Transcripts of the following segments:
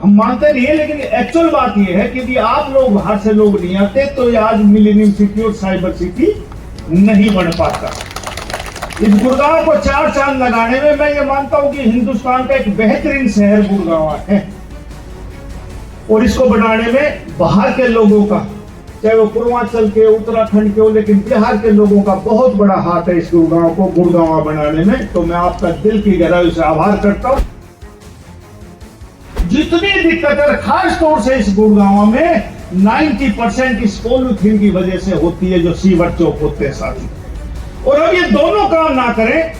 हम मानते नहीं है, लेकिन एक्चुअल बात यह है कि यदि आप लोग बाहर से लोग नहीं आते तो आज मिलेनियम सिटी और साइबर सिटी नहीं बन पाता। इस गुड़गांव को 4 चांद लगाने में मैं ये मानता हूं कि हिंदुस्तान का एक बेहतरीन शहर गुड़गांव है, और इसको बनाने में बाहर के लोगों का, चाहे वो पूर्वांचल के, उत्तराखंड के हो, लेकिन बिहार के लोगों का बहुत बड़ा हाथ है इस गुड़गांव को गुड़गांव बनाने में। तो मैं आपका दिल की गहराई से आभार करता हूं। जितनी दिक्कतें खास तौर से इस गुड़गांव में 90% इस पॉलीथीन की वजह से होती है, जो सीवर चौक होते हैं साथी। और अब ये दोनों काम ना करें,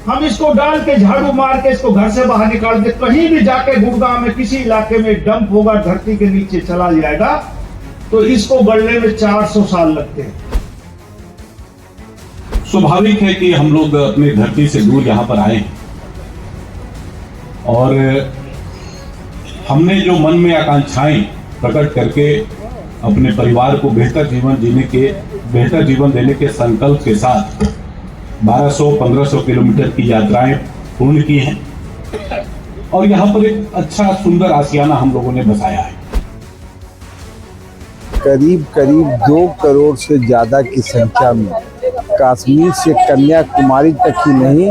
हम इसको डाल के झाड़ू मार के इसको घर से बाहर निकाल दे, कहीं भी जाके गुड़गांव में किसी इलाके में डंप होगा, धरती के नीचे चला जाएगा, तो इसको गढ़ने में 400 साल लगते हैं। स्वाभाविक है कि हम लोग अपनी धरती से दूर यहाँ पर आए और हमने जो मन में आकांक्षाएं प्रकट करके अपने परिवार को बेहतर जीवन देने के संकल्प के साथ 1200-1500 किलोमीटर की यात्राएं पूर्ण की हैं और यहाँ पर एक अच्छा सुंदर आशियाना हम लोगों ने बसाया है। करीब 2 करोड़ से ज्यादा की संख्या में कश्मीर से कन्याकुमारी तक ही नहीं,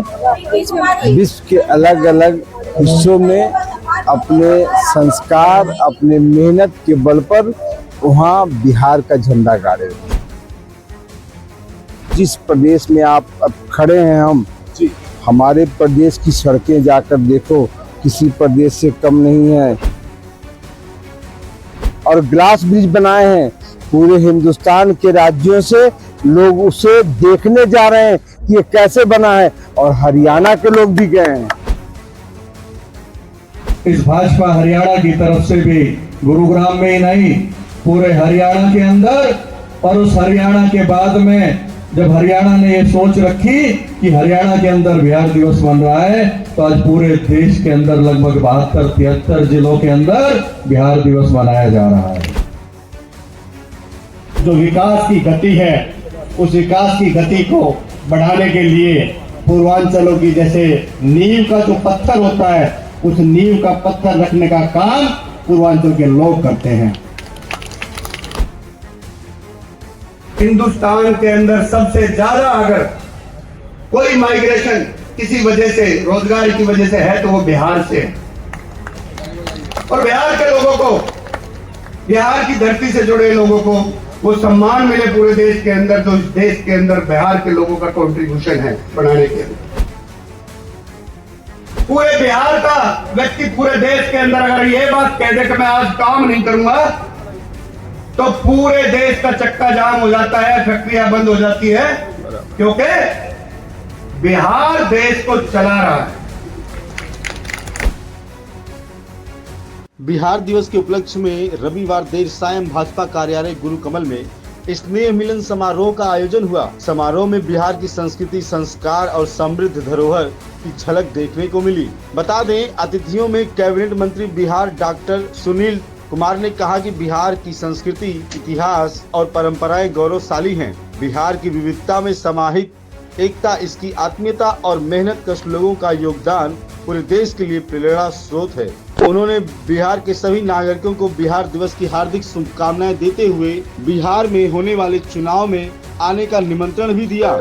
विश्व के अलग अलग हिस्सों में अपने संस्कार, अपने मेहनत के बल पर वहाँ बिहार का झंडा गाड़े। जिस प्रदेश में आप अब खड़े हैं हम, हमारे प्रदेश की सड़कें जाकर देखो, किसी प्रदेश से कम नहीं है। और ग्लास ब्रिज बनाए हैं, पूरे हिंदुस्तान के राज्यों से लोग उसे देखने जा रहे हैं कि ये कैसे बना है, और हरियाणा के लोग भी गए हैं। इस भाजपा हरियाणा की तरफ से भी गुरुग्राम में ही नहीं, पूरे हरियाणा के अंदर, और उस हरियाणा के बाद में जब हरियाणा ने ये सोच रखी कि हरियाणा के अंदर बिहार दिवस बन रहा है, तो आज पूरे देश के अंदर लगभग 72-73 जिलों के अंदर बिहार दिवस मनाया जा रहा है। जो विकास की गति है, उस विकास की गति को बढ़ाने के लिए पूर्वांचलों की जैसे नींव का जो पत्थर होता है, उस नींव का पत्थर रखने का काम पूर्वांचल के लोग करते हैं। हिंदुस्तान के अंदर सबसे ज्यादा अगर कोई माइग्रेशन किसी वजह से, रोजगार की वजह से है, तो वो बिहार से है। और बिहार के लोगों को, बिहार की धरती से जुड़े लोगों को वो सम्मान मिले पूरे देश के अंदर, जो इस देश के अंदर बिहार के लोगों का कंट्रीब्यूशन है बनाने के अंदर। पूरे बिहार का व्यक्ति पूरे देश के अंदर अगर ये बात कह दे कि मैं आज काम नहीं करूंगा, तो पूरे देश का चक्का जाम हो जाता है, फैक्ट्रियां बंद हो जाती है, क्योंकि बिहार देश को चला रहा है। बिहार दिवस के उपलक्ष्य में रविवार देर सायं भाजपा कार्यालय गुरु कमल में स्नेह मिलन समारोह का आयोजन हुआ। समारोह में बिहार की संस्कृति, संस्कार और समृद्ध धरोहर की झलक देखने को मिली। बता दें, अतिथियों में कैबिनेट मंत्री बिहार डॉक्टर सुनील कुमार ने कहा कि बिहार की संस्कृति, इतिहास और परंपराएं गौरवशाली हैं। बिहार की विविधता में समाहित एकता, इसकी आत्मीयता और मेहनत कश लोगों का योगदान पूरे देश के लिए प्रेरणा स्रोत है। उन्होंने बिहार के सभी नागरिकों को बिहार दिवस की हार्दिक शुभकामनाएं देते हुए बिहार में होने वाले चुनाव में आने का निमंत्रण भी दिया।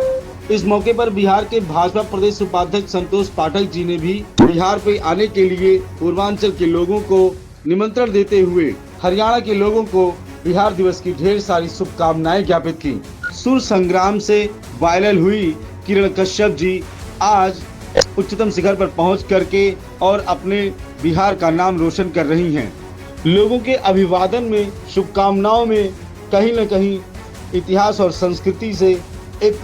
इस मौके पर बिहार के भाजपा प्रदेश उपाध्यक्ष संतोष पाठक जी ने भी बिहार पे आने के लिए पूर्वांचल के लोगों को निमंत्रण देते हुए हरियाणा के लोगों को बिहार दिवस की ढेर सारी शुभकामनाएं ज्ञापित की। सुर संग्राम से वायरल हुई किरण कश्यप जी आज उच्चतम शिखर पर पहुंच करके और अपने बिहार का नाम रोशन कर रही हैं। लोगों के अभिवादन में, शुभकामनाओं में कहीं न कहीं इतिहास और संस्कृति से एक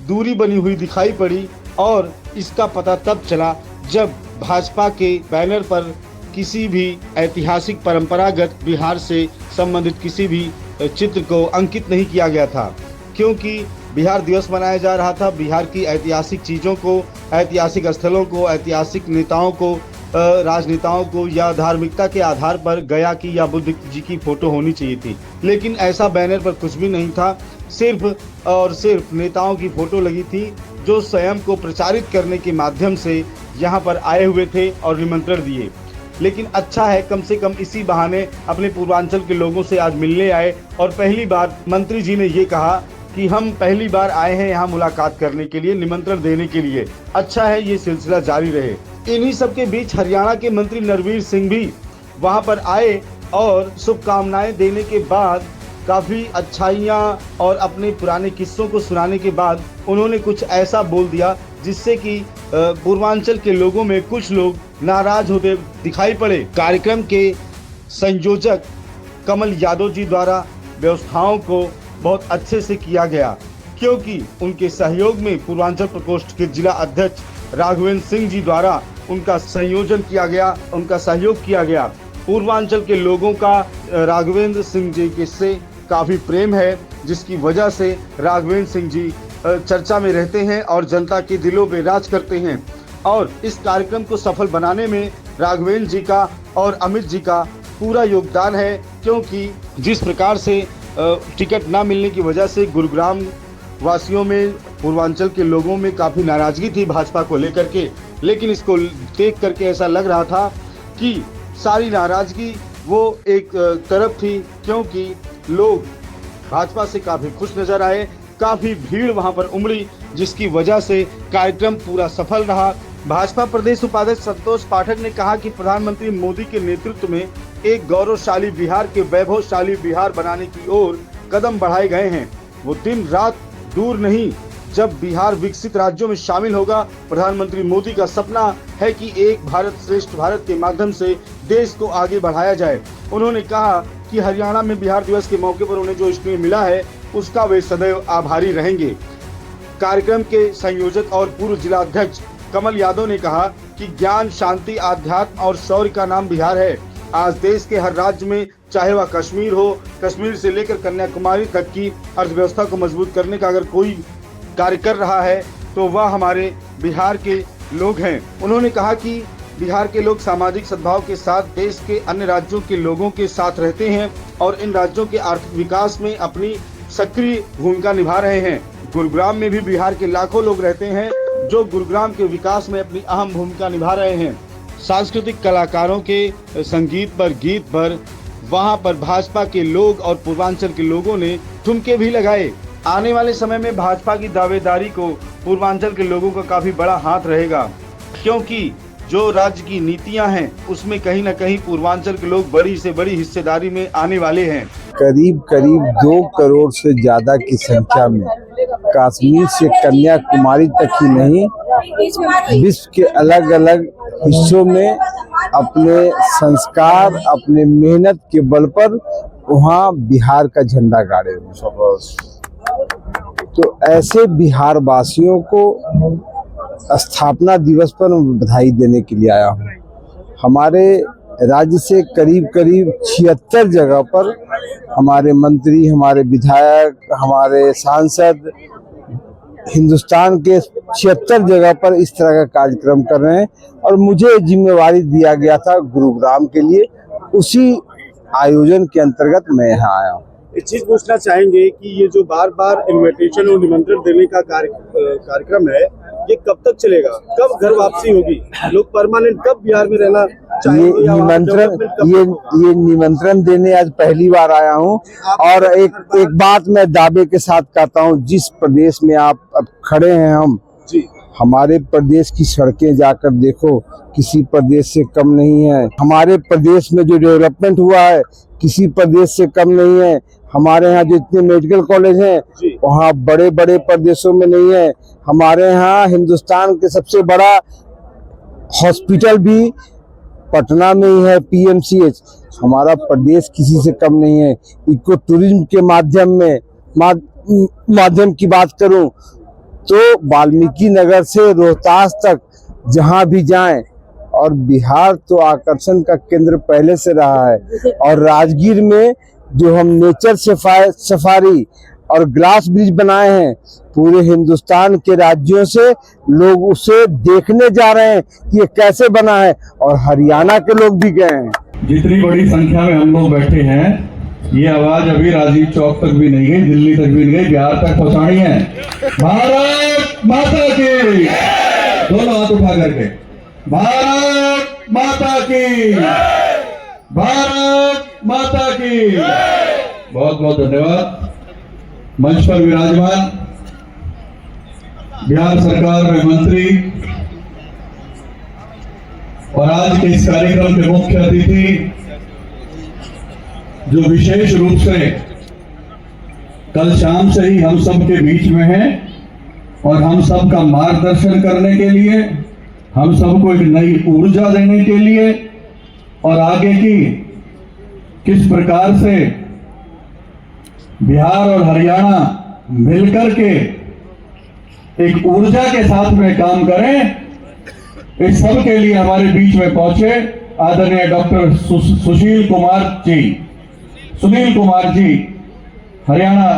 दूरी बनी हुई दिखाई पड़ी, और इसका पता तब चला जब भाजपा के बैनर पर किसी भी ऐतिहासिक परंपरागत बिहार से संबंधित किसी भी चित्र को अंकित नहीं किया गया था, क्योंकि बिहार दिवस मनाया जा रहा था। बिहार की ऐतिहासिक चीज़ों को, ऐतिहासिक स्थलों को, ऐतिहासिक नेताओं को, राजनेताओं को या धार्मिकता के आधार पर गया की या बुद्ध जी की फोटो होनी चाहिए थी, लेकिन ऐसा बैनर पर कुछ भी नहीं था। सिर्फ और सिर्फ नेताओं की फोटो लगी थी, जो स्वयं को प्रचारित करने के माध्यम से यहाँ पर आए हुए थे और निमंत्रण दिए। लेकिन अच्छा है कम से कम इसी बहाने अपने पूर्वांचल के लोगों से आज मिलने आए। और पहली बार मंत्री जी ने ये कहा कि हम पहली बार आए हैं यहाँ मुलाकात करने के लिए, निमंत्रण देने के लिए। अच्छा है ये सिलसिला जारी रहे। इन्हीं सब के बीच हरियाणा के मंत्री नरवीर सिंह भी वहाँ पर आए और शुभकामनाएं देने के बाद, काफ़ी अच्छाइयाँ और अपने पुराने किस्सों को सुनाने के बाद उन्होंने कुछ ऐसा बोल दिया जिससे कि पूर्वांचल के लोगों में कुछ लोग नाराज होते दिखाई पड़े। कार्यक्रम के संयोजक कमल यादव जी द्वारा व्यवस्थाओं को बहुत अच्छे से किया गया, क्योंकि उनके सहयोग में पूर्वांचल प्रकोष्ठ के जिला अध्यक्ष राघवेंद्र सिंह जी द्वारा उनका संयोजन किया गया, उनका सहयोग किया गया। पूर्वांचल के लोगों का राघवेंद्र सिंह जी के से काफ़ी प्रेम है, जिसकी वजह से राघवेंद्र सिंह जी चर्चा में रहते हैं और जनता के दिलों में राज करते हैं। और इस कार्यक्रम को सफल बनाने में राघवेंद्र जी का और अमित जी का पूरा योगदान है, क्योंकि जिस प्रकार से टिकट ना मिलने की वजह से गुरुग्राम वासियों में, पूर्वांचल के लोगों में काफ़ी नाराज़गी थी भाजपा को लेकर के, लेकिन इसको देख करके ऐसा लग रहा था कि सारी नाराज़गी वो एक तरफ थी, क्योंकि लोग भाजपा से काफ़ी खुश नज़र आए, काफ़ी भीड़ वहां पर उमड़ी, जिसकी वजह से कार्यक्रम पूरा सफल रहा। भाजपा प्रदेश उपाध्यक्ष संतोष पाठक ने कहा कि प्रधानमंत्री मोदी के नेतृत्व में एक गौरवशाली बिहार के वैभवशाली बिहार बनाने की ओर कदम बढ़ाए गए हैं। वो दिन रात दूर नहीं जब बिहार विकसित राज्यों में शामिल होगा। प्रधानमंत्री मोदी का सपना है कि एक भारत श्रेष्ठ भारत के माध्यम से देश को आगे बढ़ाया जाए। उन्होंने कहा कि हरियाणा में बिहार दिवस के मौके पर उन्हें जो स्नेह मिला है उसका वे सदैव आभारी रहेंगे। कार्यक्रम के संयोजक और पूर्व जिला अध्यक्ष कमल यादव ने कहा कि ज्ञान, शांति, आध्यात्म और शौर्य का नाम बिहार है। आज देश के हर राज्य में, चाहे वह कश्मीर हो, कश्मीर से लेकर कन्याकुमारी तक की अर्थव्यवस्था को मजबूत करने का अगर कोई कार्य कर रहा है तो वह हमारे बिहार के लोग हैं। उन्होंने कहा कि बिहार के लोग सामाजिक सद्भाव के साथ देश के अन्य राज्यों के लोगों के साथ रहते हैं और इन राज्यों के आर्थिक विकास में अपनी सक्रिय भूमिका निभा रहे हैं। गुरुग्राम में भी बिहार के लाखों लोग रहते हैं जो गुरुग्राम के विकास में अपनी अहम भूमिका निभा रहे हैं। सांस्कृतिक कलाकारों के संगीत पर, गीत पर वहां पर भाजपा के लोग और पूर्वांचल के लोगों ने ठुमके भी लगाए। आने वाले समय में भाजपा की दावेदारी को पूर्वांचल के लोगों का काफी बड़ा हाथ रहेगा, क्योंकि जो राज्य की नीतियां हैं उसमें कहीं न कहीं पूर्वांचल के लोग बड़ी से बड़ी हिस्सेदारी में आने वाले हैं। करीब 2 करोड़ से ज्यादा की संख्या में कश्मीर से कन्याकुमारी तक ही नहीं, विश्व के अलग अलग हिस्सों में अपने संस्कार, अपने मेहनत के बल पर वहाँ बिहार का झंडा गाड़े हुए। तो ऐसे बिहार वासियों को स्थापना दिवस पर मैं बधाई देने के लिए आया हूँ। हमारे राज्य से करीब 76 जगह पर हमारे मंत्री, हमारे विधायक, हमारे सांसद हिंदुस्तान के 76 जगह पर इस तरह का कार्यक्रम कर रहे हैं और मुझे जिम्मेवारी दिया गया था गुरुग्राम के लिए। उसी आयोजन के अंतर्गत मैं यहाँ आया हूँ। एक चीज पूछना चाहेंगे कि ये जो बार बार इन्विटेशन और निमंत्रण देने का कार्यक्रम है, ये कब तक चलेगा? कब घर वापसी होगी? लोग परमानेंट कब बिहार में रहना चाहेंगे? ये निमंत्रण देने आज पहली बार आया हूँ और एक बात मैं दावे के साथ कहता हूँ, जिस प्रदेश में आप अब खड़े हैं हम जी, हमारे प्रदेश की सड़कें जाकर देखो, किसी प्रदेश से कम नहीं है। हमारे प्रदेश में जो डेवलपमेंट हुआ है किसी प्रदेश से कम नहीं है। हमारे यहाँ जो इतने मेडिकल कॉलेज हैं वहाँ बड़े बड़े प्रदेशों में नहीं है। हमारे यहाँ हिंदुस्तान के सबसे बड़ा हॉस्पिटल भी पटना में ही है, PMCH। हमारा प्रदेश किसी से कम नहीं है। इको टूरिज्म के माध्यम की बात करूं तो वाल्मीकि नगर से रोहतास तक जहां भी जाएं, और बिहार तो आकर्षण का केंद्र पहले से रहा है। और राजगीर में जो हम नेचर सफारी और ग्लास ब्रिज बनाए हैं, पूरे हिंदुस्तान के राज्यों से लोग उसे देखने जा रहे हैं कि ये कैसे बना है, और हरियाणा के लोग भी गए हैं। जितनी बड़ी संख्या में हम लोग बैठे हैं, ये आवाज अभी राजीव चौक तक भी नहीं गई, दिल्ली तक भी नहीं गई, बिहार तक पहुंचानी है। भारत माता की, दोनों हाथ उठा करके, भारत माता की, भारत माता की। बहुत बहुत धन्यवाद। मंच पर विराजमान बिहार सरकार में मंत्री और आज के इस कार्यक्रम के मुख्य अतिथि जो विशेष रूप से कल शाम से ही हम सब के बीच में हैं और हम सब का मार्गदर्शन करने के लिए, हम सबको एक नई ऊर्जा देने के लिए और आगे की किस प्रकार से बिहार और हरियाणा मिलकर के एक ऊर्जा के साथ में काम करें, इस सब के लिए हमारे बीच में पहुंचे आदरणीय डॉक्टर सुनील कुमार जी हरियाणा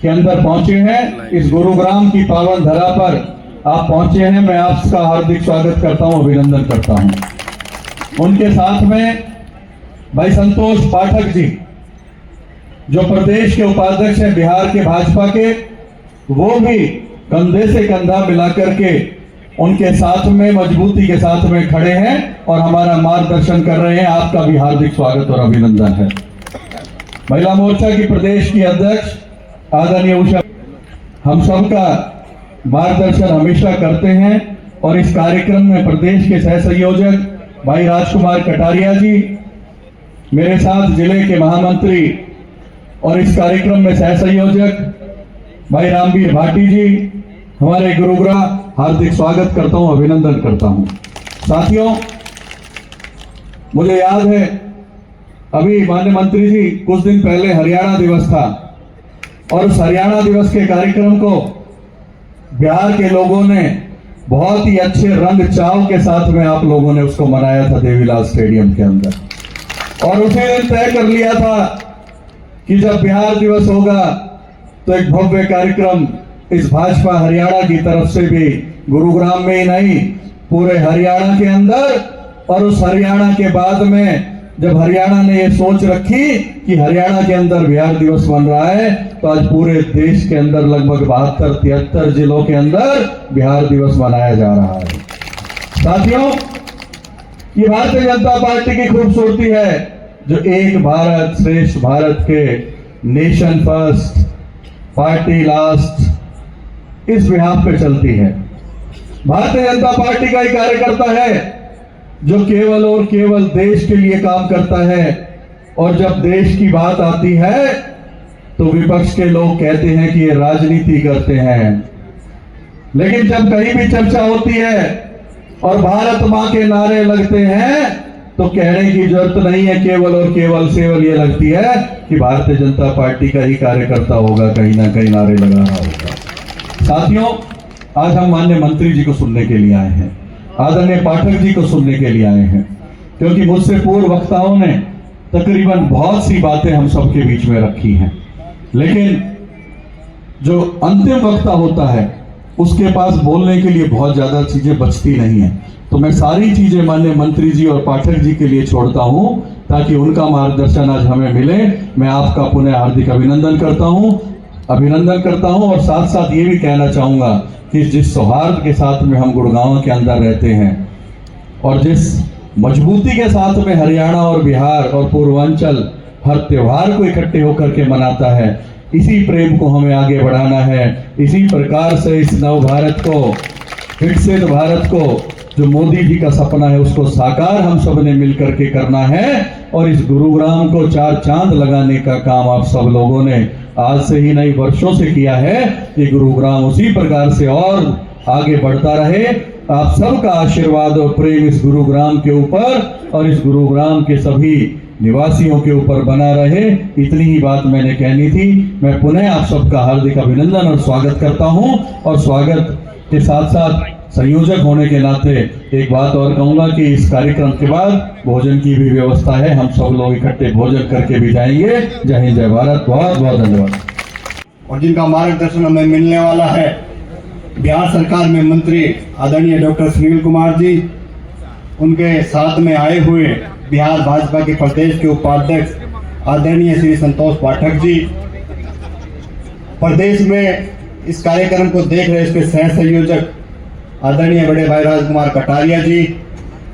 के अंदर पहुंचे हैं। इस गुरुग्राम की पावन धरा पर आप पहुंचे हैं, मैं आपका हार्दिक स्वागत करता हूं, अभिनंदन करता हूं। उनके साथ में भाई संतोष पाठक जी जो प्रदेश के उपाध्यक्ष हैं बिहार के भाजपा के, वो भी कंधे से कंधा मिलाकर के उनके साथ में मजबूती के साथ में खड़े हैं और हमारा मार्गदर्शन कर रहे हैं। आपका भी हार्दिक स्वागत और अभिनंदन है। महिला मोर्चा की प्रदेश की अध्यक्ष आदरणीय उषा हम सबका मार्गदर्शन हमेशा करते हैं और इस कार्यक्रम में प्रदेश के सह संयोजक भाई राजकुमार कटारिया जी, मेरे साथ जिले के महामंत्री और इस कार्यक्रम में सह संयोजक भाई रामवीर भाटी जी, हमारे गुरुग्राम हार्दिक स्वागत करता हूं, अभिनंदन करता हूं। साथियों, मुझे याद है अभी माननीय मंत्री जी कुछ दिन पहले हरियाणा दिवस था और उस हरियाणा दिवस के कार्यक्रम को बिहार के लोगों ने बहुत ही अच्छे रंग चाव के साथ में आप लोगों ने उसको मनाया था देवीलाल स्टेडियम के अंदर। और उसी दिन तय कर लिया था कि जब बिहार दिवस होगा तो एक भव्य कार्यक्रम इस भाजपा हरियाणा की तरफ से भी गुरुग्राम में ही नहीं पूरे हरियाणा के अंदर, और उस हरियाणा के बाद में जब हरियाणा ने ये सोच रखी कि हरियाणा के अंदर बिहार दिवस बन रहा है तो आज पूरे देश के अंदर लगभग 72-73 जिलों के अंदर बिहार दिवस मनाया जा रहा है। साथियों, ये भारतीय जनता पार्टी की खूबसूरती है जो एक भारत श्रेष्ठ भारत के नेशन फर्स्ट पार्टी लास्ट इस बिहाफ पे चलती है। भारतीय जनता पार्टी का ही कार्यकर्ता है जो केवल और केवल देश के लिए काम करता है, और जब देश की बात आती है तो विपक्ष के लोग कहते हैं कि ये राजनीति करते हैं। लेकिन जब कहीं भी चर्चा होती है और भारत मां के नारे लगते हैं तो कहने की जरूरत नहीं है, केवल और केवल ये लगती है कि भारतीय जनता पार्टी का ही कार्यकर्ता होगा, कहीं ना कहीं नारे लगा रहा होगा। साथियों, आज हम माननीय मंत्री जी को सुनने के लिए आए हैं, आदरणीय पाठक जी को सुनने के लिए आए हैं, क्योंकि मुझसे पूर्व वक्ताओं ने तकरीबन बहुत सी बातें हम सबके बीच में रखी हैं, लेकिन जो अंतिम वक्ता होता है उसके पास बोलने के लिए बहुत ज्यादा चीजें बचती नहीं है। तो मैं सारी चीजें माननीय मंत्री जी और पाठक जी के लिए छोड़ता हूं ताकि उनका मार्गदर्शन आज हमें मिले। मैं आपका पुनः हार्दिक अभिनंदन करता हूं और साथ साथ ये भी कहना चाहूंगा कि जिस सौहार्द के साथ में हम गुड़गांव के अंदर रहते हैं और जिस मजबूती के साथ में हरियाणा और बिहार और पूर्वांचल हर त्योहार को इकट्ठे होकर के मनाता है, इसी प्रेम को हमें आगे बढ़ाना है। इसी प्रकार से इस नव भारत को, विकसित भारत को, जो मोदी जी का सपना है उसको साकार हम सब ने मिलकर के करना है। और इस गुरुग्राम को 4 चांद लगाने का काम आप सब लोगों ने आज से ही नहीं वर्षों से किया है। ये गुरुग्राम उसी प्रकार से और आगे बढ़ता रहे। आप सबका आशीर्वाद और प्रेम इस गुरुग्राम के ऊपर और इस गुरुग्राम के सभी निवासियों के ऊपर बना रहे। इतनी ही बात मैंने कहनी थी। मैं पुनः आप सबका हार्दिक अभिनंदन और स्वागत करता हूं, और स्वागत के साथ साथ संयोजक होने के नाते एक बात और कहूंगा कि इस कार्यक्रम के बाद भोजन की भी व्यवस्था है, हम सब लोग इकट्ठे भोजन करके भी जाएंगे। जय हिंद, जय भारत, बहुत बहुत धन्यवाद। और जिनका मार्गदर्शन हमें मिलने वाला है बिहार सरकार में मंत्री आदरणीय डॉक्टर सुनील कुमार जी, उनके साथ में आए हुए बिहार भाजपा के प्रदेश के उपाध्यक्ष आदरणीय श्री संतोष पाठक जी, प्रदेश में इस कार्यक्रम को देख रहे इसके सह संयोजक आदरणीय बड़े भाई राजकुमार कटारिया जी,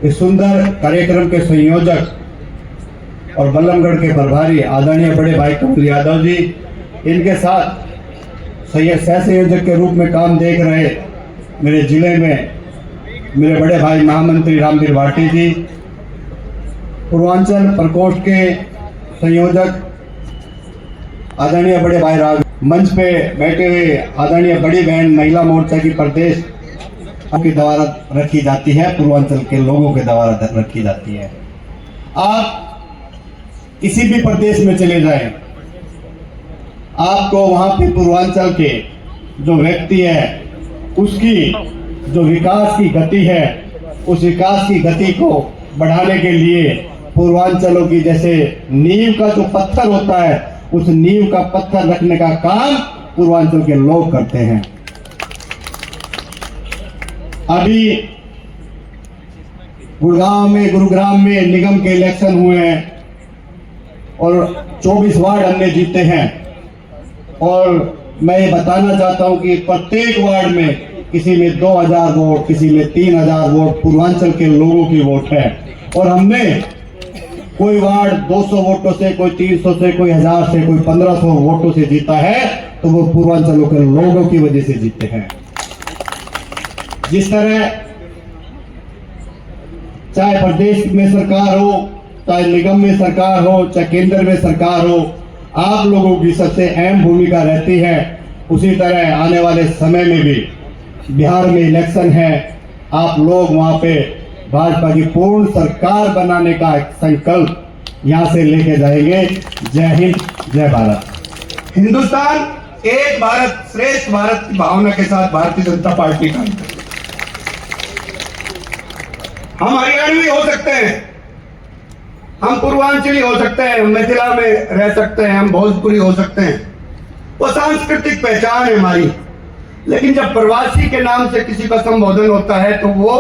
इस सुंदर कार्यक्रम के संयोजक और बल्लमगढ़ के प्रभारी आदरणीय बड़े भाई कमल यादव जी, इनके साथ सह संयोजक के रूप में काम देख रहे मेरे जिले में मेरे बड़े भाई महामंत्री रामवीर भाटी जी, पूर्वांचल प्रकोष्ठ के संयोजक आदरणीय बड़े भाई राज, मंच पे बैठे हुए आदरणीय बड़ी बहन महिला मोर्चा की प्रदेश के द्वारा रखी जाती है, पूर्वांचल के लोगों के द्वारा रखी जाती है। आप किसी भी प्रदेश में चले जाएं, आपको वहां पे पूर्वांचल के जो व्यक्ति है उसकी जो विकास की गति है, उस विकास की गति को बढ़ाने के लिए पूर्वांचलों की जैसे नींव का जो पत्थर होता है, उस नींव का पत्थर रखने का काम पूर्वांचल के लोग करते हैं। अभी गुरुग्राम में निगम के इलेक्शन हुए हैं और 24 वार्ड हमने जीते हैं, और मैं ये बताना चाहता हूं कि प्रत्येक वार्ड में किसी में 2000 वोट, किसी में 3000 वोट पूर्वांचल के लोगों की वोट है। और हमने कोई वार्ड 200 वोटों से, कोई 300 से, कोई 1000 से, कोई 1500 वोटों से जीता है, तो वो पूर्वांचलों के लोगों की वजह से जीते हैं। जिस तरह चाहे प्रदेश में सरकार हो, चाहे निगम में सरकार हो, चाहे केंद्र में सरकार हो, आप लोगों की सबसे अहम भूमिका रहती है, उसी तरह आने वाले समय में भी बिहार में इलेक्शन है, आप लोग वहां पे भाजपा की पूर्ण सरकार बनाने का एक संकल्प यहां से लेके जाएंगे। जय हिंद, जय भारत। हिंदुस्तान एक भारत श्रेष्ठ भारत की भावना के साथ भारतीय जनता पार्टी काम करती है। हम हरियाणवी हो सकते हैं, हम पूर्वांचली हो सकते हैं, हम मिथिला में रह सकते हैं, हम भोजपुरी हो सकते हैं, वो सांस्कृतिक पहचान है हमारी। लेकिन जब प्रवासी के नाम से किसी का संबोधन होता है तो वो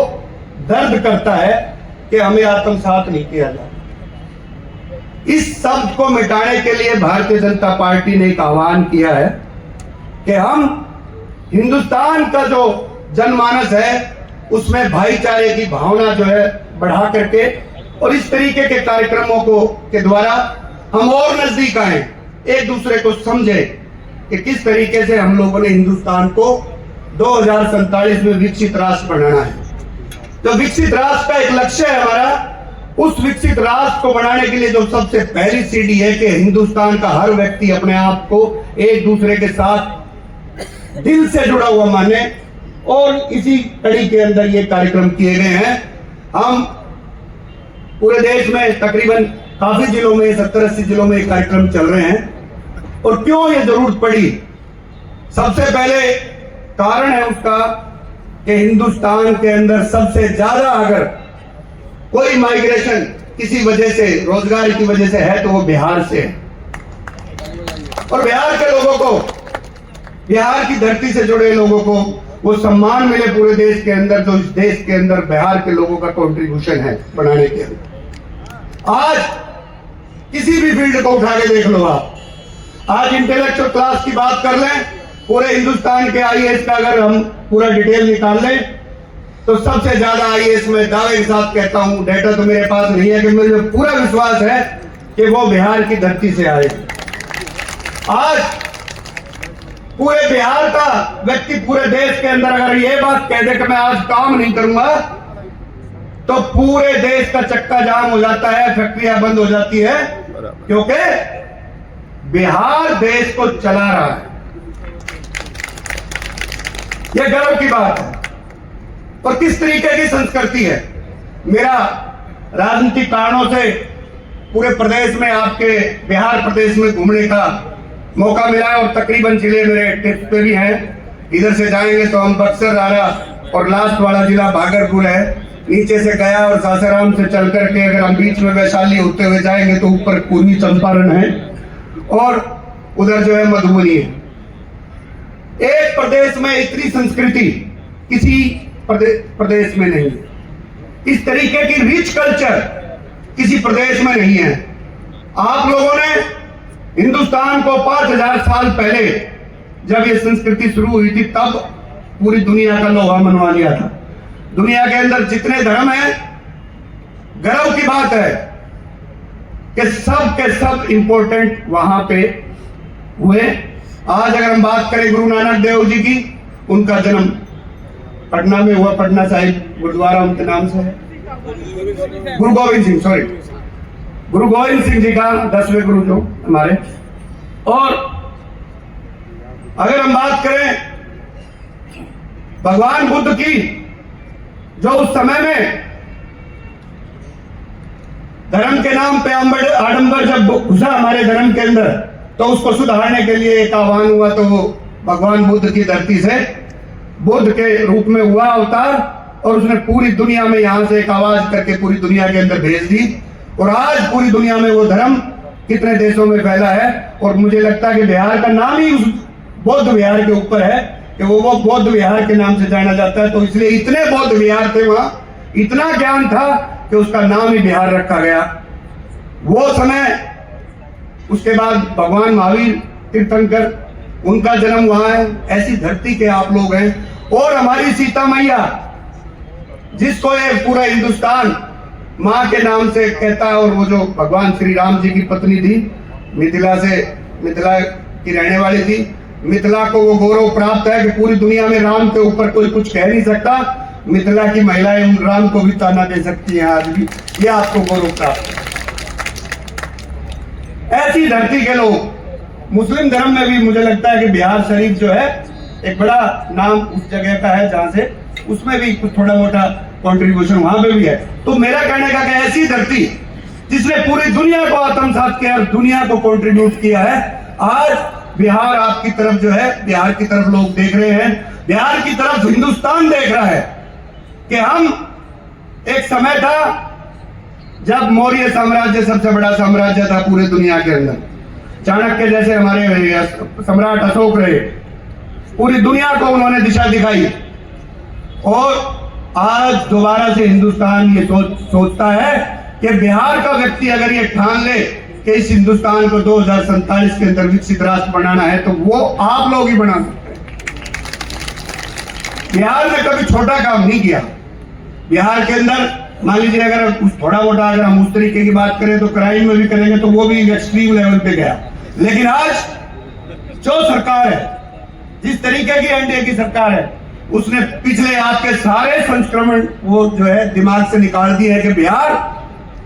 दर्द करता है कि हमें आत्मसात नहीं किया जाता। इस शब्द को मिटाने के लिए भारतीय जनता पार्टी ने एक आह्वान किया है कि हम हिंदुस्तान का जो जनमानस है उसमें भाईचारे की भावना जो है बढ़ा करके और इस तरीके के कार्यक्रमों को के द्वारा हम और नजदीक आए, एक दूसरे को समझे कि किस तरीके से हम लोगों ने हिंदुस्तान को 2047 में विकसित राष्ट्र बनाना है। तो विकसित राष्ट्र का एक लक्ष्य है हमारा। उस विकसित राष्ट्र को बनाने के लिए जो सबसे पहली सीढ़ी है कि हिंदुस्तान का हर व्यक्ति अपने आप को एक दूसरे के साथ दिल से जुड़ा हुआ माने, और इसी कड़ी के अंदर ये कार्यक्रम किए गए हैं। हम पूरे देश में तकरीबन काफी जिलों में 70-80 जिलों में ये कार्यक्रम चल रहे हैं। और क्यों ये जरूरत पड़ी? सबसे पहले कारण है उसका कि हिंदुस्तान के अंदर सबसे ज्यादा अगर कोई माइग्रेशन किसी वजह से, रोजगार की वजह से है, तो वो बिहार से है। और बिहार के लोगों को, बिहार की धरती से जुड़े लोगों को वो सम्मान मिले पूरे देश के अंदर, जो इस देश के अंदर बिहार के लोगों का कंट्रीब्यूशन है बनाने के अंदर। आज किसी भी फील्ड को उठा के देख लो आप, आज इंटेलेक्चुअल क्लास की बात कर लें, पूरे हिंदुस्तान के आईएएस का अगर हम पूरा डिटेल निकाल लें तो सबसे ज्यादा आईएएस में दावे के साथ कहता हूं, डेटा तो मेरे पास नहीं है कि मुझे पूरा विश्वास है कि वो बिहार की धरती से आए। आज पूरे बिहार का व्यक्ति पूरे देश के अंदर अगर ये बात कह दे कि मैं आज काम नहीं करूंगा, तो पूरे देश का चक्का जाम हो जाता है, फैक्ट्रियां बंद हो जाती है, क्योंकि बिहार देश को चला रहा है। यह गर्व की बात है। और किस तरीके की संस्कृति है। मेरा राजनीतिक कारणों से पूरे प्रदेश में, आपके बिहार प्रदेश में घूमने का मौका मिला है, और तकरीबन जिले मेरे टिप्स पे भी हैं। इधर से जाएंगे तो हम बक्सर, आरा, और लास्ट वाला जिला भागलपुर है। नीचे से गया और सासाराम से चल करके अगर हम बीच में वैशाली होते हुए जाएंगे तो ऊपर पूर्वी चंपारण है, और उधर जो है मधुबनी है। एक प्रदेश में इतनी संस्कृति किसी प्रदेश में नहीं है। इस तरीके की रिच कल्चर किसी प्रदेश में नहीं है। आप लोगों ने हिंदुस्तान को 5000 साल पहले जब ये संस्कृति शुरू हुई थी, तब पूरी दुनिया का लोहा मनवा लिया था। दुनिया के अंदर जितने धर्म हैं गर्व की बात है कि सब के सब इंपॉर्टेंट वहां पे हुए। आज अगर हम बात करें गुरु नानक देव जी की, उनका जन्म पटना में हुआ, पटना साहिब गुरुद्वारा उनके नाम से है। गुरु गोविंद सिंह जी का 10वें गुरु जो हमारे। और अगर हम बात करें भगवान बुद्ध की, जो उस समय में धर्म के नाम पे आडंबर जब घुसा हमारे धर्म के अंदर, तो उसको सुधारने के लिए एक आह्वान हुआ, तो वो भगवान बुद्ध की धरती से बुद्ध के रूप में हुआ अवतार, और उसने पूरी दुनिया में यहां से एक आवाज करके पूरी दुनिया के अंदर भेज दी। और आज पूरी दुनिया में वो धर्म कितने देशों में फैला है। और मुझे लगता है कि बिहार का नाम ही उस बौद्ध विहार के ऊपर है कि वो बौद्ध विहार के नाम से जाना जाता है। तो इसलिए इतने बौद्ध विहार थे वहां, इतना ज्ञान था कि उसका नाम ही बिहार रखा गया। वो समय, उसके बाद भगवान महावीर तीर्थंकर, उनका जन्म वहां है। ऐसी धरती के आप लोग हैं। और हमारी सीता मैया, जिसको ये पूरा हिंदुस्तान माँ के नाम से कहता है, और वो जो भगवान श्री राम जी की पत्नी थी, मिथिला की रहने वाली थी। मिथिला को वो गौरव प्राप्त है कि पूरी दुनिया में राम के ऊपर कोई कुछ कह नहीं सकता। मिथिला की महिलाएं उन राम को भी ताना दे सकती हैं आज भी, ये आपको गौरव प्राप्त है। ऐसी धरती के लोग, मुस्लिम धर्म में भी मुझे लगता है कि बिहार शरीफ जो है एक बड़ा नाम उस जगह का है, जहां से उसमें भी कुछ थोड़ा मोटा कंट्रीब्यूशन वहां पे भी है। तो मेरा कहने का कि ऐसी धरती जिसने पूरी दुनिया को आत्मसात किया और दुनिया को कंट्रीब्यूट किया है, आज बिहार आपकी तरफ जो है, बिहार की तरफ लोग देख रहे हैं, बिहार की तरफ हिंदुस्तान देख रहा है कि हम, एक समय था जब मौर्य साम्राज्य सबसे बड़ा साम्राज्य था पूरे दुनिया के अंदर। चाणक्य जैसे हमारे सम्राट अशोक रहे, पूरी दुनिया को उन्होंने दिशा दिखाई। और आज दोबारा से हिंदुस्तान ये सोचता है कि बिहार का व्यक्ति अगर ये ठान ले कि इस हिंदुस्तान को 2047 के अंदर विकसित राष्ट्र बनाना है, तो वो आप लोग ही बना सकते हैं। बिहार ने कभी छोटा काम नहीं किया। बिहार के अंदर मान लीजिए अगर थोड़ा मोटा अगर हम उस तरीके की बात करें तो क्राइम में भी करेंगे तो वो भी एक्सट्रीम लेवल पे गया। लेकिन आज जो सरकार है, जिस तरीके की एनडीए की सरकार है, उसने पिछले आपके सारे संक्रमण वो जो है दिमाग से निकाल दिए है कि बिहार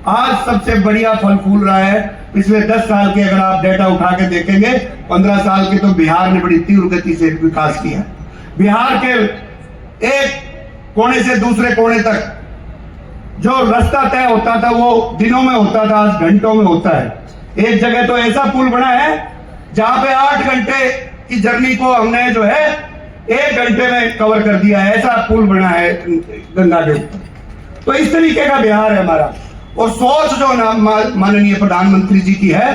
आज सबसे बढ़िया फल फूल रहा है। पिछले 10 साल के अगर आप डेटा उठा के देखेंगे, 15 साल के, तो बिहार ने बड़ी तीव्र गति से विकास किया। बिहार के एक कोने से दूसरे कोने तक जो रास्ता तय होता था वो दिनों में होता था, आज घंटों में होता है। एक जगह तो ऐसा पुल बना है जहां पे 8 घंटे की जर्नी को हमने जो है 1 घंटे में कवर कर दिया है। ऐसा पुल बना है गंगा के ऊपर। तो इस तरीके का बिहार है हमारा। और सोच जो माननीय प्रधानमंत्री जी की है,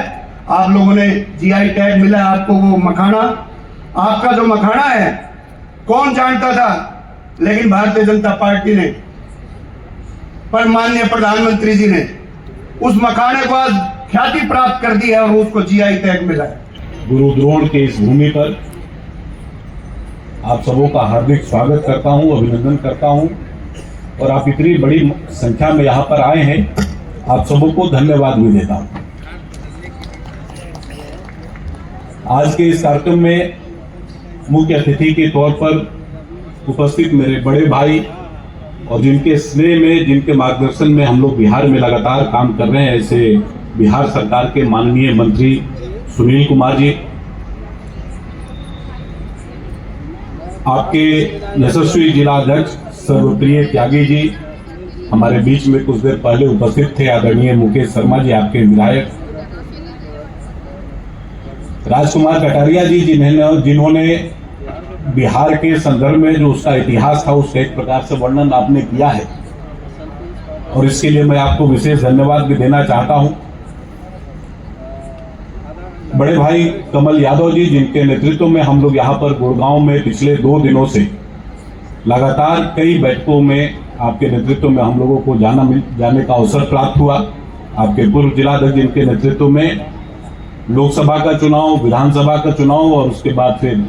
आप लोगों ने जीआई टैग मिला है आपको, वो मखाना, आपका जो मखाना है कौन जानता था, लेकिन भारतीय जनता पार्टी ने, पर माननीय प्रधानमंत्री जी ने उस मखाने को आज ख्याति प्राप्त कर दी है और उसको जीआई टैग मिला है। गुरु द्रोण के इस भूमि पर आप सबों का हार्दिक स्वागत करता हूं, अभिनंदन करता हूं। और आप इतनी बड़ी संख्या में यहाँ पर आए हैं, आप सबों को धन्यवाद भी देता हूं। आज के इस कार्यक्रम में मुख्य अतिथि के तौर पर उपस्थित मेरे बड़े भाई और जिनके स्नेह में, जिनके मार्गदर्शन में हम लोग बिहार में लगातार काम कर रहे हैं, ऐसे बिहार सरकार के माननीय मंत्री सुनील कुमार जी, आपके यशस्वी जिला अध्यक्ष सर्वप्रिय त्यागी जी, हमारे बीच में कुछ देर पहले उपस्थित थे आदरणीय मुकेश शर्मा जी, आपके विधायक, राजकुमार कटारिया जी, जिन्होंने बिहार के संदर्भ में जो उसका इतिहास था उसका एक प्रकार से वर्णन आपने किया है, और इसके लिए मैं आपको विशेष धन्यवाद भी देना चाहता हूं। बड़े भाई कमल यादव जी, जिनके नेतृत्व में हम लोग यहाँ पर गुड़गांव में पिछले 2 दिनों से लगातार कई बैठकों में आपके नेतृत्व में हम लोगों को जाने का अवसर प्राप्त हुआ। आपके पूर्व जिलाध्यक्ष जिनके नेतृत्व में लोकसभा का चुनाव, विधानसभा का चुनाव और उसके बाद फिर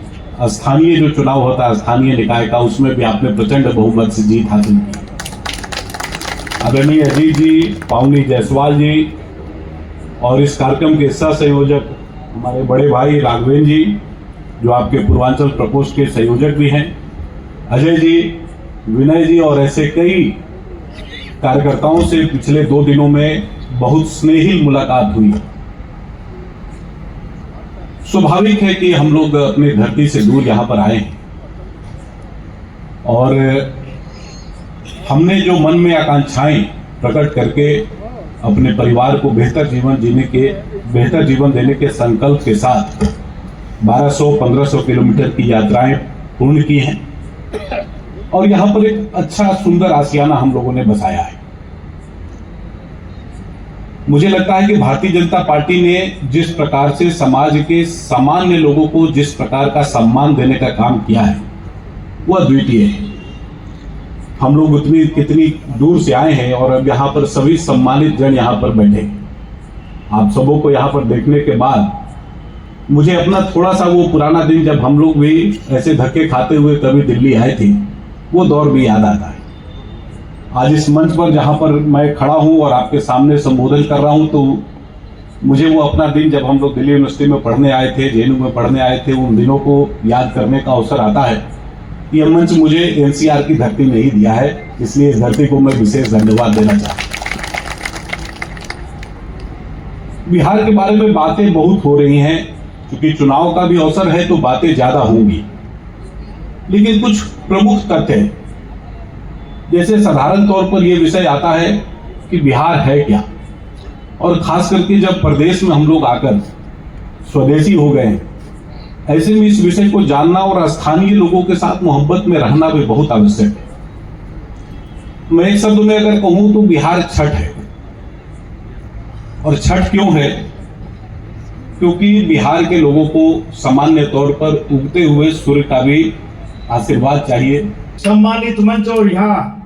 स्थानीय जो चुनाव होता है स्थानीय निकाय का, उसमें भी आपने प्रचंड बहुमत से जीत हासिल की। आदरणीय अजीत जी, पावनी जायसवाल जी और इस कार्यक्रम के सह संयोजक हमारे बड़े भाई राघवेंद्र जी, जो आपके पूर्वांचल प्रकोष्ठ के संयोजक भी हैं, अजय जी, विनय जी और ऐसे कई कार्यकर्ताओं से पिछले 2 दिनों में बहुत स्नेही मुलाकात हुई। स्वाभाविक है कि हम लोग अपने धरती से दूर यहां पर आए हैं और हमने जो मन में आकांक्षाएं प्रकट करके अपने परिवार को बेहतर जीवन देने के संकल्प के साथ 1200-1500 किलोमीटर की यात्राएं पूर्ण की हैं और यहां पर एक अच्छा सुंदर आशियाना हम लोगों ने बसाया है। मुझे लगता है कि भारतीय जनता पार्टी ने जिस प्रकार से समाज के सामान्य लोगों को जिस प्रकार का सम्मान देने का काम किया है वह अद्वितीय है। हम लोग कितनी दूर से आए हैं और अब यहाँ पर सभी सम्मानित जन यहाँ पर बैठे हैं। आप सबों को यहाँ पर देखने के बाद मुझे अपना थोड़ा सा वो पुराना दिन, जब हम लोग भी ऐसे धक्के खाते हुए कभी दिल्ली आए थे, वो दौर भी याद आता है। आज इस मंच पर जहाँ पर मैं खड़ा हूँ और आपके सामने संबोधन कर रहा हूँ, तो मुझे वो अपना दिन जब हम लोग दिल्ली यूनिवर्सिटी में पढ़ने आए थे, जेएनयू में पढ़ने आए थे, उन दिनों को याद करने का अवसर आता है। यह मंच मुझे एनसीआर की धरती में ही दिया है, इसलिए इस धरती को मैं विशेष धन्यवाद देना चाहता हूं। बिहार के बारे में बातें बहुत हो रही हैं, क्योंकि चुनाव का भी अवसर है तो बातें ज्यादा होंगी, लेकिन कुछ प्रमुख तथ्य हैं। जैसे साधारण तौर पर यह विषय आता है कि बिहार है क्या, और खास करके जब प्रदेश में हम लोग आकर स्वदेशी हो गए, ऐसे में इस विषय को जानना और स्थानीय लोगों के साथ मोहब्बत में रहना भी बहुत आवश्यक है। मैं एक शब्द में अगर कहूं तो बिहार छठ है। और छठ क्यों है? क्योंकि बिहार के लोगों को सामान्य तौर पर उगते हुए सूर्य का भी आशीर्वाद चाहिए। सम्मानित मंच और यहाँ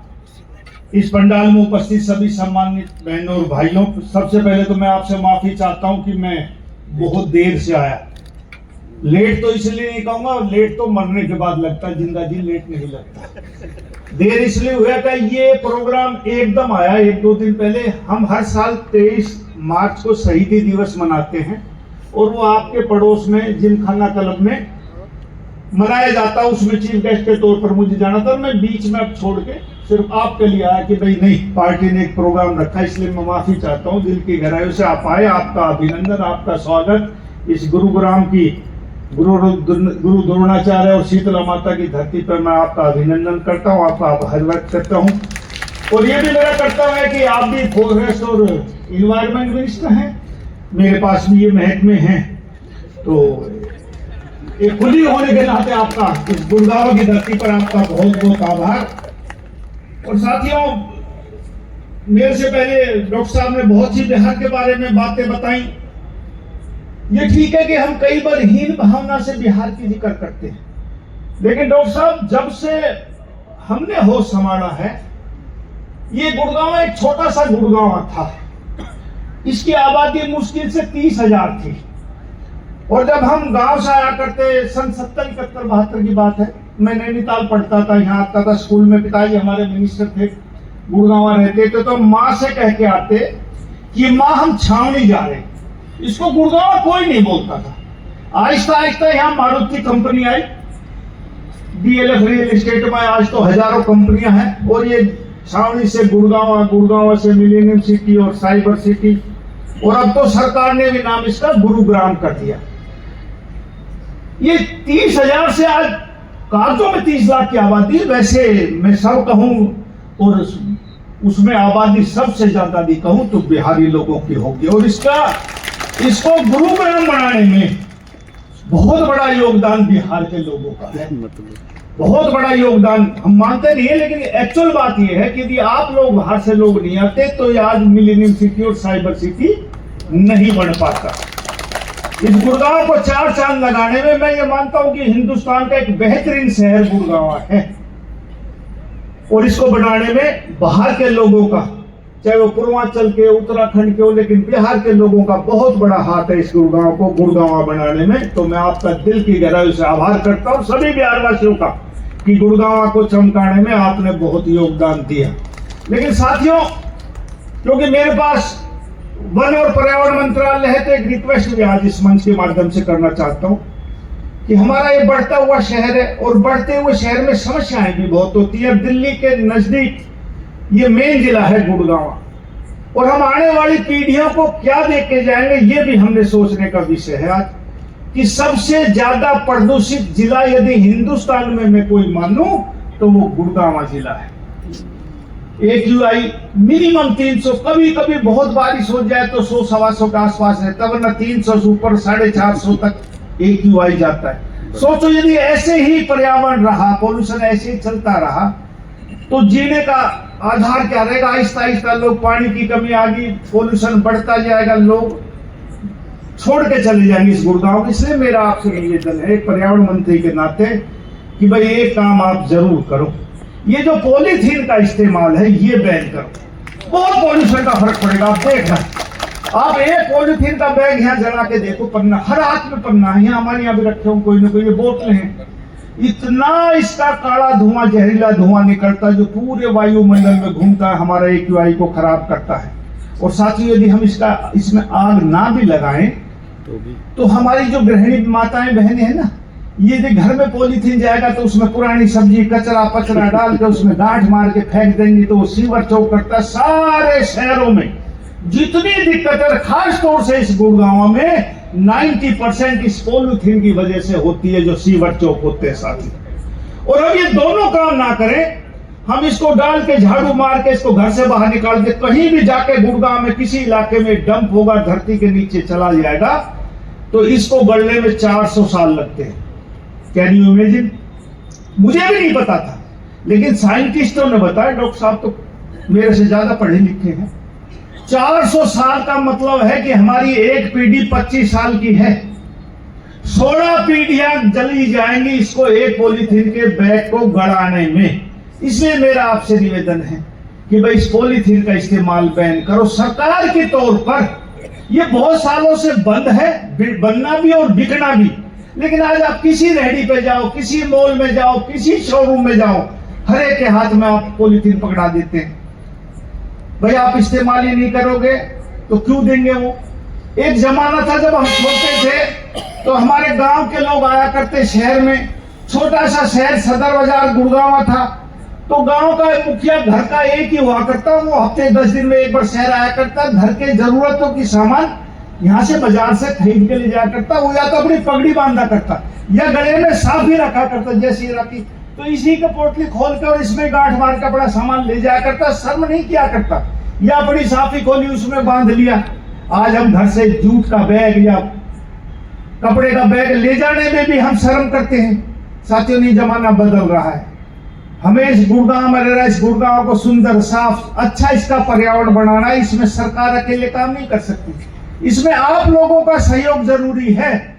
इस पंडाल में उपस्थित सभी सम्मानित बहनों और भाइयों, सबसे पहले तो मैं आपसे माफी चाहता हूं कि मैं बहुत देर से आया। लेट तो इसलिए नहीं कहूंगा, लेट तो मरने के बाद लगता है, जिंदा जी लेट नहीं लगता। देर इसलिए हुआ कि ये प्रोग्राम एकदम आया 1-2 दिन पहले। हम हर साल 23 मार्च को शहीदी दिवस मनाते हैं और वो आपके पड़ोस में जिमखाना क्लब में मनाया जाता है। उसमें चीफ गेस्ट के तौर पर मुझे जाना था, मैं बीच में अब छोड़ के सिर्फ आपके लिए आया कि भाई नहीं, पार्टी ने एक प्रोग्राम रखा, इसलिए मैं माफी चाहता हूँ। दिल की गहराइयों से आप आए, आपका अभिनंदन, आपका स्वागत। इस गुरुग्राम की गुरु द्रोणाचार्य और शीतला माता की धरती पर मैं आपका अभिनंदन करता हूँ, आपका आभार व्यक्त करता हूँ। और ये भी मेरा कर्तव्य है कि आप भी फॉरेस्ट और इन्वायरमेंट मिनिस्टर हैं, मेरे पास भी ये महकमे हैं, तो एक खुली होने के नाते आपका इस गुड़गांव की धरती पर आपका बहुत बहुत आभार। और साथियों, मेरे से पहले डॉक्टर साहब ने बहुत सी बिहार के बारे में बातें बताई। ये ठीक है कि हम कई बार हीन भावना से बिहार की जिक्र करते हैं, लेकिन डॉक्टर साहब जब से हमने होश संभाला है, ये गुड़गांव एक छोटा सा गुड़गांव था। इसकी आबादी मुश्किल से 30,000 थी। और जब हम गांव से आया करते, सन 70, 71, 72 की बात है, मैं नैनीताल पढ़ता था, यहाँ आता था स्कूल में, पिताजी हमारे मिनिस्टर थे, गुड़गांव रहते थे, तो माँ से कह के आते कि माँ हम छावनी जा रहे। इसको गुड़गांव कोई नहीं बोलता था। आहिस्ता आहिस्ता यहाँ मारुति कंपनी आई, DLF रियल एस्टेट में आज तो हजारों कंपनियां हैं, और ये छावनी से गुड़गांव, गुड़गांव से मिलेनियम सिटी और साइबर सिटी, और अब तो सरकार ने भी नाम इसका गुरुग्राम कर दिया। ये 30,000 से आज कागजों में 30 लाख की आबादी, वैसे मैं सब कहूं और उसमें आबादी सबसे ज्यादा भी कहूं तो बिहारी लोगों की होगी। और इसको गुरुग्राम बनाने में बहुत बड़ा योगदान बिहार के लोगों का है, बहुत बड़ा योगदान। हम मानते नहीं है, लेकिन एक्चुअल बात यह है कि यदि आप लोग बाहर से लोग नहीं आते तो ये आज मिलेनियम सिटी और साइबर सिटी नहीं बन पाता। इस गुड़गांव को 4 चांद लगाने में मैं ये मानता हूं कि हिंदुस्तान का एक बेहतरीन शहर गुड़गांव है, और इसको बनाने में बाहर के लोगों का, चाहे वो पूर्वांचल के, उत्तराखंड के हो, लेकिन बिहार के लोगों का बहुत बड़ा हाथ है इस गुड़गांव को गुड़गांव बनाने में। तो मैं आपका दिल की गहराई से आभार करता हूं सभी बिहार वासियों का कि गुड़गांव को चमकाने में आपने बहुत योगदान दिया। लेकिन साथियों, क्योंकि मेरे पास वन और पर्यावरण मंत्रालय है, तो एक रिक्वेस्ट भी आज इस मंच के माध्यम से करना चाहता हूँ कि हमारा ये बढ़ता हुआ शहर है और बढ़ते हुए शहर में समस्याएं भी बहुत होती है। दिल्ली के नजदीक ये मेन जिला है गुड़गांव, और हम आने वाली पीढ़ियों को क्या दे के जाएंगे, ये भी हमने सोचने का विषय है आज, कि सबसे ज्यादा प्रदूषित जिला यदि हिंदुस्तान में मैं कोई मानूं तो वो गुड़गांव जिला है। AQI मिनिमम 300, कभी कभी बहुत बारिश हो जाए तो 100-125 के आसपास है, तब न 300 से ऊपर 450 तक AQI जाता है। सोचो यदि ऐसे ही पर्यावरण रहा, पोल्यूशन ऐसे ही चलता रहा, तो जीने का आधार क्या रहेगा? आहिस्ता आहिस्ता लोग, पानी की कमी आ गई, पोल्यूशन बढ़ता जाएगा, लोग छोड़ के चले जाएंगे इस गुड़गांव को। इसलिए मेरा आपसे निवेदन है पर्यावरण मंत्री के नाते कि भाई एक काम आप जरूर करो, ये जो पॉलीथीन का इस्तेमाल है ये बैन करो। बहुत पॉल्यूशन का फर्क पड़ेगा, आप देखना। आप एक पॉलीथीन का बैग यहाँ जला के देखो, पन्ना, हर हाथ में पन्ना है, यहाँ हमारे यहाँ भी रखे हो कोई ना कोई, ये बोतलें हैं, इतना इसका काला धुआं, जहरीला धुआं निकलता है जो पूरे वायुमंडल में घूमता है, हमारा AQI को खराब करता है। और साथ ही यदि हम इसमें आग ना भी लगाएं तो हमारी जो गृहिणी माताएं बहनें हैं ना, ये यदि घर में पॉलीथीन जाएगा तो उसमें पुरानी सब्जी, कचरा पचरा डाल के उसमें गांठ मार के फेंक देंगी, तो वो सीवर चौक करता है। सारे शहरों में जितनी दिक्कत है, खास तौर से इस गुड़गांव में 90% इस पॉलीथीन की वजह से होती है, जो सीवर चौक होते हैं साथी। और हम ये दोनों काम ना करें, हम इसको डाल के झाड़ू मार के इसको घर से बाहर निकाल दे, कहीं भी जाके गुड़गांव में किसी इलाके में डंप होगा, धरती के नीचे चला जाएगा, तो इसको गलने में 400 साल लगते हैं। Can you imagine? मुझे भी नहीं पता था, लेकिन साइंटिस्टों ने बताया, डॉक्टर साहब तो मेरे से ज्यादा पढ़े लिखे हैं। 400 साल का मतलब है कि हमारी एक पीढ़ी 25 साल की है, 16 पीढ़ियां जली जाएंगी इसको एक पॉलीथीन के बैग को गड़ाने में। इसलिए मेरा आपसे निवेदन है कि भाई इस पॉलीथीन का इस्तेमाल बैन करो। सरकार के तौर पर ये बहुत सालों से बंद है, बनना भी और बिकना भी, लेकिन आज आप किसी रेहड़ी पे जाओ, किसी मॉल में जाओ, किसी शोरूम में जाओ, हर एक के हाथ में आप पॉलीथीन पकड़ा देते हैं। भाई आप इस्तेमाल ही नहीं करोगे तो क्यों देंगे वो? एक जमाना था जब हम छोटे थे तो हमारे गांव के लोग आया करते शहर में, छोटा सा शहर सदर बाजार गुड़गांव था, तो गांव का मुखिया घर का एक ही हुआ करता, वो हफ्ते 10 दिन में एक बार शहर आया करता, घर के जरूरतों की सामान यहाँ से बाजार से खरीद के ले जाया करता। वो या तो अपनी पगड़ी बांधा करता या गले में साफी रखा करता, जैसी रखी तो इसी का पोटली खोल के और इसमें गांठ मार के अपना सामान ले जाया करता, शर्म नहीं किया करता, या अपनी साफी खोली उसमें बांध लिया। आज हम घर से जूट का बैग या कपड़े का बैग ले जाने में भी हम शर्म करते हैं। साथियों, नहीं, जमाना बदल रहा है। हमें इस गुड़गांव में रहना, इस गुड़गांव को सुंदर, साफ, अच्छा इसका पर्यावरण बनाना है। इसमें सरकार अकेले काम नहीं कर सकती, इसमें आप लोगों का सहयोग जरूरी है।